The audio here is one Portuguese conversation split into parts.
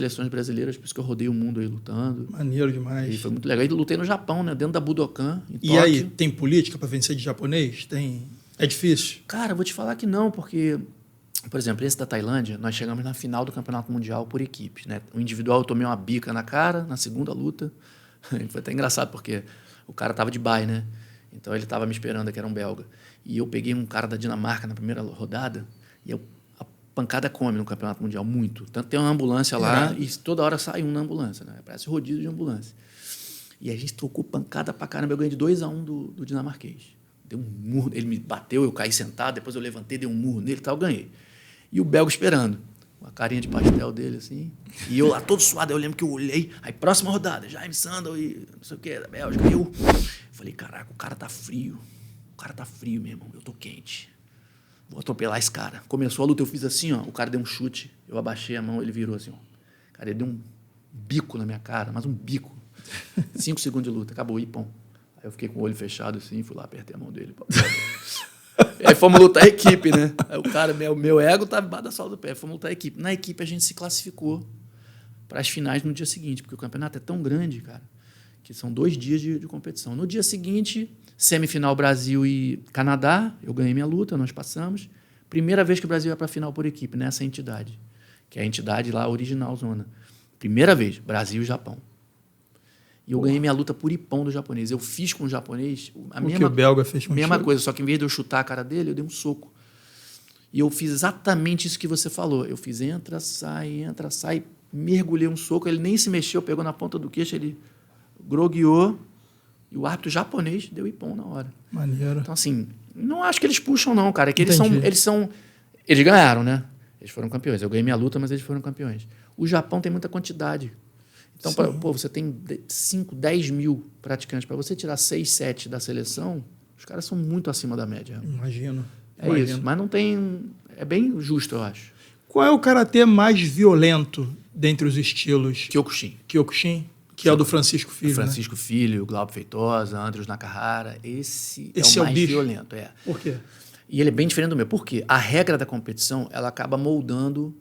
seleções brasileiras, por isso que eu rodei o mundo aí lutando. Maneiro demais. E foi muito legal. E lutei no Japão, né? Dentro da Budokan, em E Tóquio. aí, tem política para vencer de japonês? É difícil? Cara, eu vou te falar que não, porque, por exemplo, esse da Tailândia, nós chegamos na final do Campeonato Mundial por equipes, né? O individual eu tomei uma bica na cara, na segunda luta. Foi até engraçado, porque o cara tava de bye, né? Então ele tava me esperando, que era um belga. E eu peguei um cara da Dinamarca na primeira rodada, e a pancada come no Campeonato Mundial, muito. Tanto tem uma ambulância lá, e toda hora sai um na ambulância, né? Parece rodízio de ambulância. E a gente trocou pancada pra caramba. Eu ganhei de 2-1 do dinamarquês. Deu um murro, ele me bateu, eu caí sentado, depois eu levantei, dei um murro nele e tal, ganhei. E o belga esperando, com a carinha de pastel dele, assim. E eu lá todo suado, eu lembro que eu olhei, aí próxima rodada, Jaime Sandel e não sei o que, da Bélgica. E eu falei, caraca, o cara tá frio. O cara tá frio, meu irmão, eu tô quente. Vou atropelar esse cara. Começou a luta, eu fiz assim, ó, o cara deu um chute, eu abaixei a mão, ele virou assim, ó. Cara, ele deu um bico na minha cara, mas um bico. 5 segundos de luta, acabou, pão. Aí eu fiquei com o olho fechado assim, fui lá, apertei a mão dele. Aí fomos lutar a equipe, né? Aí o cara, meu ego tava embaixo da sola do pé. Fomos lutar a equipe. Na equipe a gente se classificou para as finais no dia seguinte, porque o campeonato é tão grande, cara, que são 2 dias de competição. No dia seguinte, semifinal Brasil e Canadá, eu ganhei minha luta, nós passamos. Primeira vez que o Brasil vai para a final por equipe, nessa entidade, que é a entidade lá original zona. Primeira vez, Brasil e Japão. E eu ganhei minha luta por ipom do japonês. Eu fiz com o japonês que o belga fez com mesma coisa, só que em vez de eu chutar a cara dele, eu dei um soco. E eu fiz exatamente isso que você falou. Eu fiz entra, sai, mergulhei um soco, ele nem se mexeu, pegou na ponta do queixo, ele grogueou, e o árbitro japonês deu ipom na hora. Maneiro. Então, assim, não acho que eles puxam, não, cara. É que eles ganharam, né? Eles foram campeões. Eu ganhei minha luta, mas eles foram campeões. O Japão tem muita quantidade. Então, você tem 5, 10 mil praticantes. Para você tirar 6, 7 da seleção, os caras são muito acima da média. Imagino. Isso, mas não tem... É bem justo, eu acho. Qual é o karatê mais violento dentre os estilos? Kyokushin. Kyokushin? Que é o do Francisco Filho, Francisco Filho, Glauber Feitosa, Andros Nakahara. Esse é o mais violento. Por quê? E ele é bem diferente do meu. Por quê? A regra da competição, ela acaba moldando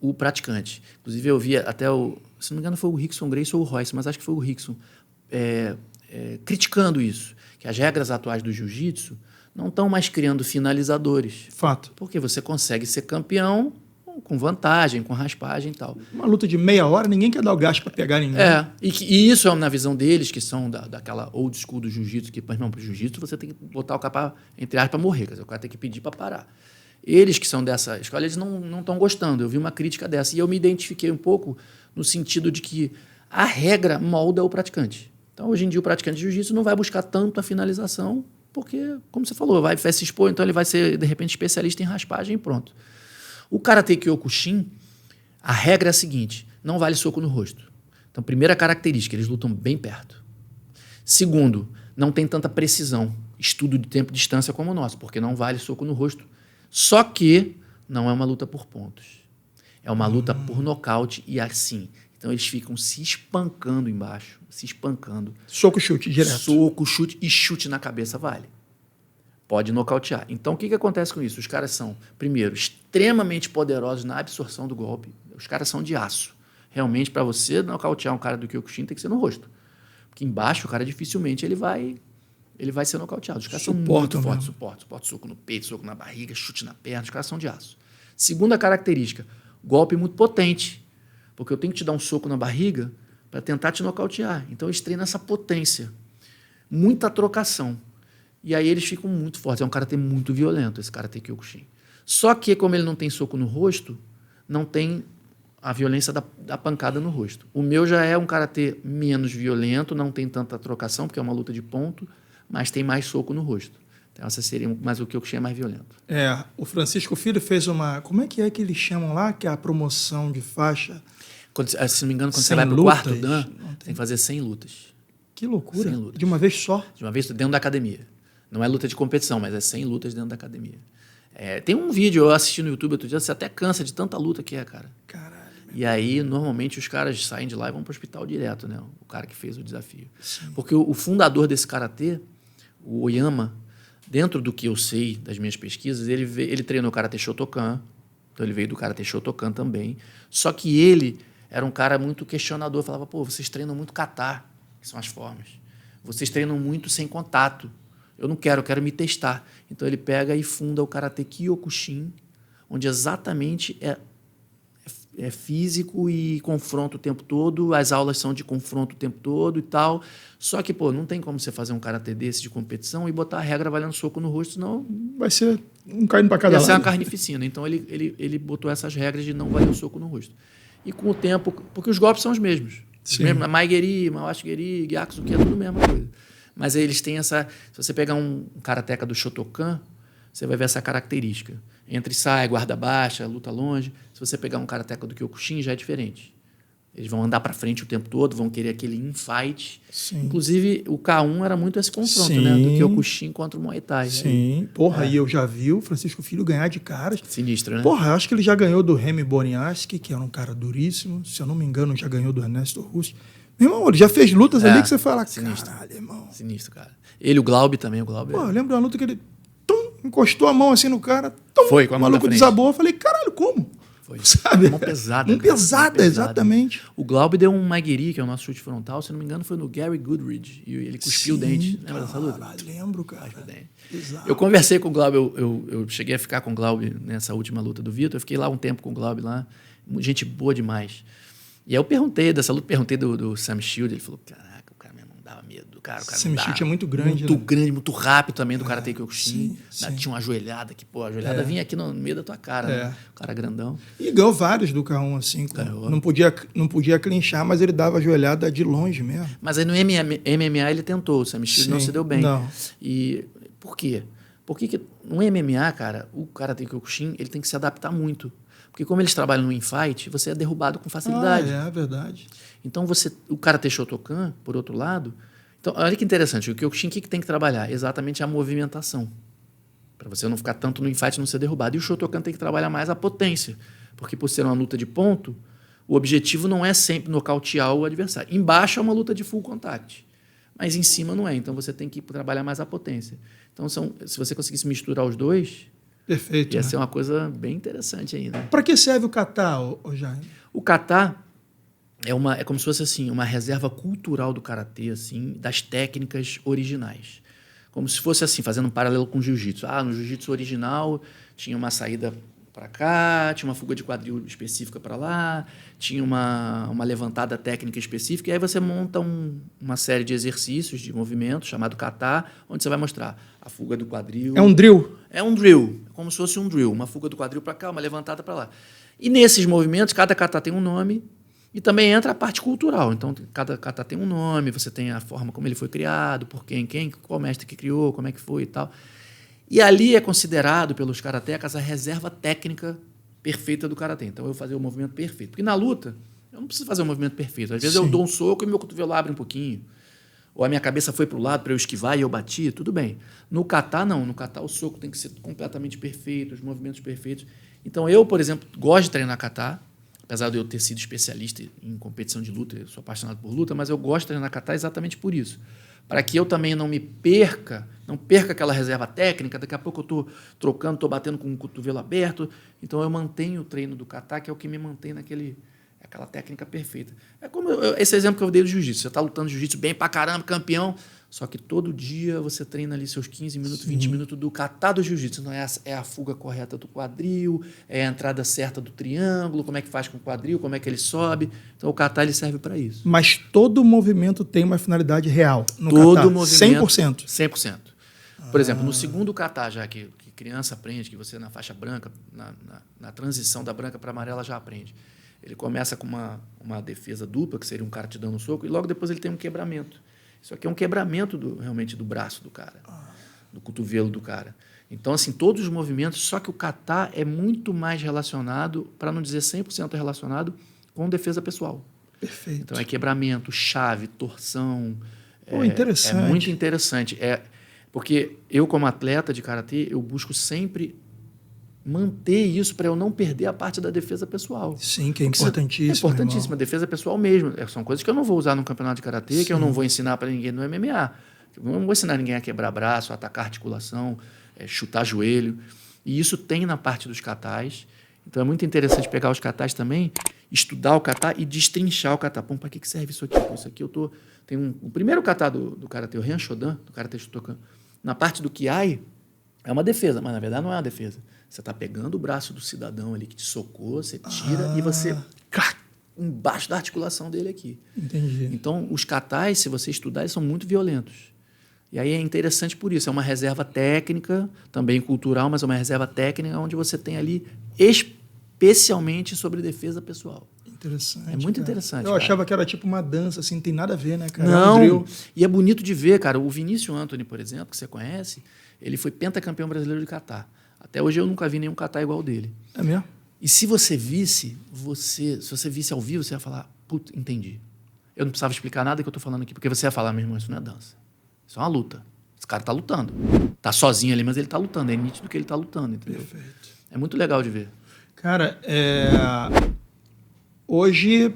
o praticante. Inclusive, eu vi até se não me engano, foi o Rickson Gracie ou o Royce, mas acho que foi o Rickson, criticando isso, que as regras atuais do jiu-jitsu não estão mais criando finalizadores. Fato. Porque você consegue ser campeão com vantagem, com raspagem e tal. Uma luta de meia hora, ninguém quer dar o gás para pegar ninguém. E isso é na visão deles, que são daquela old school do jiu-jitsu, que, por exemplo, o jiu-jitsu você tem que botar o cara, entre aspas, para morrer, quer dizer, o cara tem que pedir para parar. Eles que são dessa escola, eles não estão gostando. Eu vi uma crítica dessa. E eu me identifiquei um pouco no sentido de que a regra molda o praticante. Então, hoje em dia, o praticante de jiu-jitsu não vai buscar tanto a finalização, porque, como você falou, vai se expor, então ele vai ser, de repente, especialista em raspagem e pronto. O Karate Kyokushin, a regra é a seguinte, não vale soco no rosto. Então, primeira característica, eles lutam bem perto. Segundo, não tem tanta precisão, estudo de tempo e distância como o nosso, porque não vale soco no rosto. Só que não é uma luta por pontos. É uma luta por nocaute e assim. Então, eles ficam se espancando embaixo, se espancando. Soco, chute, direto. Soco, chute e chute na cabeça vale. Pode nocautear. Então, o que acontece com isso? Os caras são, primeiro, extremamente poderosos na absorção do golpe. Os caras são de aço. Realmente, para você nocautear um cara do Kyokushin, tem que ser no rosto. Porque embaixo, o cara dificilmente ele vai ser nocauteado. Os caras são muito fortes. Suporte, soco no peito, soco na barriga, chute na perna. Os caras são de aço. Segunda característica, golpe muito potente. Porque eu tenho que te dar um soco na barriga para tentar te nocautear. Então, eles treinam essa potência. Muita trocação. E aí eles ficam muito fortes. É um karatê muito violento, esse karatê Kyokushin. Só que, como ele não tem soco no rosto, não tem a violência da pancada no rosto. O meu já é um karatê menos violento, não tem tanta trocação, porque é uma luta de ponto, mas tem mais soco no rosto. Então, essa seria, mas o Kyokushin é mais violento. O Francisco Filho fez uma... Como é que eles chamam lá? Que é a promoção de faixa? Se não me engano, quando você vai para o quarto Dan, tem que fazer 100 lutas. Que loucura. 100 lutas. De uma vez só? De uma vez dentro da academia. Não é luta de competição, mas é 100 lutas dentro da academia. Tem um vídeo, eu assisti no YouTube outro dia, você até cansa de tanta luta que é, cara. Caralho. E aí, normalmente, os caras saem de lá e vão para o hospital direto, né? O cara que fez o desafio. Sim. Porque o fundador desse karatê, o Oyama, dentro do que eu sei das minhas pesquisas, ele treinou karatê Shotokan, então ele veio do karatê Shotokan também. Só que ele era um cara muito questionador. Falava, pô, vocês treinam muito kata, que são as formas. Vocês treinam muito sem contato. Eu não quero, eu quero me testar. Então ele pega e funda o Karate Kyokushin, onde exatamente é físico e confronto o tempo todo, as aulas são de confronto o tempo todo e tal. Só que, pô, não tem como você fazer um karatê desse de competição e botar a regra valendo soco no rosto, senão vai ser um caindo para cada ia lado. ser uma carnificina. Então ele botou essas regras de não valer o soco no rosto. E com o tempo, porque os golpes são os mesmos. Os mesmos, Maigeri, Mawashigeri, Gyaksuki, é tudo a mesma coisa. Mas eles têm essa... Se você pegar um karateca do Shotokan, você vai ver essa característica. Entra e sai, guarda baixa, luta longe. Se você pegar um karateca do Kyokushin, já é diferente. Eles vão andar para frente o tempo todo, vão querer aquele infight. Sim. Inclusive, o K1 era muito esse confronto, Sim. né? Do Kyokushin contra o Muay Thai. Sim. Né? Porra, aí eu já vi o Francisco Filho ganhar de caras. Sinistro, né? Porra, eu acho que ele já ganhou do Remy Borniaski, que era um cara duríssimo. Se eu não me engano, já ganhou do Ernesto Russo. Meu irmão, ele já fez lutas ali que você fala, sinistro. Caralho, irmão. Sinistro, cara. Ele, o Glaube também, o Glaube. Pô, eu lembro de uma luta que ele encostou a mão assim no cara. Foi, com a mão o maluco na frente. desabou. Eu falei, caralho, como? Foi. Sabe? Mão pesada. Mão pesada, exatamente. O Glaube deu um Maigeri, que é o nosso chute frontal, se não me engano, foi no Gary Goodridge. E ele cuspiu o dente. Lembra dessa luta? Lembro, cara. Exato. Eu conversei com o Glaube, eu cheguei a ficar com o Glaube nessa última luta do Vitor. Eu fiquei lá um tempo com o Glaube lá. Gente boa demais. E aí eu perguntei dessa luta, perguntei do Sam Shield. Ele falou, caraca, o cara mesmo não dava medo. O cara Sam Shield é muito grande. Muito né? grande, muito rápido também do Karate Kyokushin. Sim. Tinha uma joelhada que, pô, a joelhada vinha aqui no meio da tua cara. Né? O cara grandão. E ganhou vários do K1, assim. Não podia clinchar, mas ele dava a joelhada de longe mesmo. Mas aí no MMA ele tentou, o Sam Shield não se deu bem. Não. E por quê? Porque no MMA, cara, o Karate Kyokushin ele tem que se adaptar muito. Porque como eles trabalham no infight, você é derrubado com facilidade. É verdade. Então o Karate Shotokan, por outro lado... Então, olha que interessante, o Kyokushin, o que tem que trabalhar? Exatamente a movimentação. Para você não ficar tanto no infight e não ser derrubado. E o Shotokan tem que trabalhar mais a potência. Porque por ser uma luta de ponto, o objetivo não é sempre nocautear o adversário. Embaixo é uma luta de full contact. Mas em cima não é. Então você tem que trabalhar mais a potência. Então, se você conseguisse misturar os dois... Perfeito. Ia ser uma coisa bem interessante aí, né? Para que serve o kata, Jaime? O kata é como se fosse assim, uma reserva cultural do karatê, assim, das técnicas originais. Como se fosse assim, fazendo um paralelo com o jiu-jitsu. No jiu-jitsu original tinha uma saída para cá, tinha uma fuga de quadril específica para lá, tinha uma levantada técnica específica, e aí você monta uma série de exercícios, de movimentos, chamado kata, onde você vai mostrar a fuga do quadril. É um drill? É um drill, como se fosse um drill, uma fuga do quadril para cá, uma levantada para lá. E nesses movimentos, cada kata tem um nome, e também entra a parte cultural. Então, cada kata tem um nome, você tem a forma como ele foi criado, por quem, qual mestre que criou, como é que foi e tal. E ali é considerado pelos karatecas a reserva técnica perfeita do karatê. Então, eu vou fazer o movimento perfeito. Porque na luta, eu não preciso fazer o movimento perfeito. Às vezes eu dou um soco e meu cotovelo abre um pouquinho. Ou a minha cabeça foi para o lado para eu esquivar e eu bati, tudo bem. No kata, não. No kata, o soco tem que ser completamente perfeito, os movimentos perfeitos. Então, eu, por exemplo, gosto de treinar kata, apesar de eu ter sido especialista em competição de luta, eu sou apaixonado por luta, mas eu gosto de treinar kata exatamente por isso. Para que eu também não perca aquela reserva técnica, daqui a pouco eu estou trocando, estou batendo com o cotovelo aberto, então eu mantenho o treino do kata, que é o que me mantém aquela técnica perfeita. É como esse exemplo que eu dei do jiu-jitsu, você está lutando jiu-jitsu bem pra caramba, campeão, só que todo dia você treina ali seus 15 minutos, 20 minutos do kata do jiu-jitsu, não é a fuga correta do quadril, é a entrada certa do triângulo, como é que faz com o quadril, como é que ele sobe. Então o kata ele serve para isso. Mas todo movimento tem uma finalidade real no todo kata? Movimento, 100%? 100%. Por exemplo, no segundo kata, já que criança aprende, que você na faixa branca, na transição da branca para amarela já aprende. Ele começa com uma defesa dupla, que seria um cara te dando um soco, e logo depois ele tem um quebramento. Isso aqui é um quebramento realmente do braço do cara, do cotovelo do cara. Então, assim, todos os movimentos, só que o kata é muito mais relacionado, para não dizer 100% relacionado, com defesa pessoal. Perfeito. Então, é quebramento, chave, torção. Interessante. É muito interessante. Porque eu, como atleta de karatê, eu busco sempre manter isso para eu não perder a parte da defesa pessoal. Sim, que é importantíssimo. É importantíssimo, a defesa pessoal mesmo. São coisas que eu não vou usar no campeonato de karatê, que eu não vou ensinar para ninguém no MMA. Eu não vou ensinar ninguém a quebrar braço, atacar articulação, chutar joelho. E isso tem na parte dos katais. Então é muito interessante pegar os katais também estudar o kata e destrinchar o kata. Para que serve isso aqui? Isso aqui eu tô... o primeiro kata do karatê, o Ryan Shodan, do karatê Shotokan, na parte do Kiai, é uma defesa, mas na verdade não é uma defesa. Você está pegando o braço do cidadão ali que te socou, você tira e você... embaixo da articulação dele aqui. Entendi. Então, os katais, se você estudar, eles são muito violentos. E aí é interessante por isso. É uma reserva técnica, também cultural, mas é uma reserva técnica onde você tem ali especialmente sobre defesa pessoal. Interessante. É muito interessante. Eu achava que era tipo uma dança, assim, não tem nada a ver, né, cara? Não, É um drill. e é bonito de ver, cara. O Vinícius Antony, por exemplo, que você conhece, ele foi pentacampeão brasileiro de kata. Até hoje eu nunca vi nenhum kata igual dele. É mesmo? E se você visse, se você visse ao vivo, você ia falar, puta, entendi. Eu não precisava explicar nada que eu tô falando aqui, porque você ia falar, meu irmão, isso não é dança. Isso é uma luta. Esse cara tá lutando. Tá sozinho ali, mas ele tá lutando. É nítido que ele tá lutando, entendeu? Perfeito. É muito legal de ver. Cara, hoje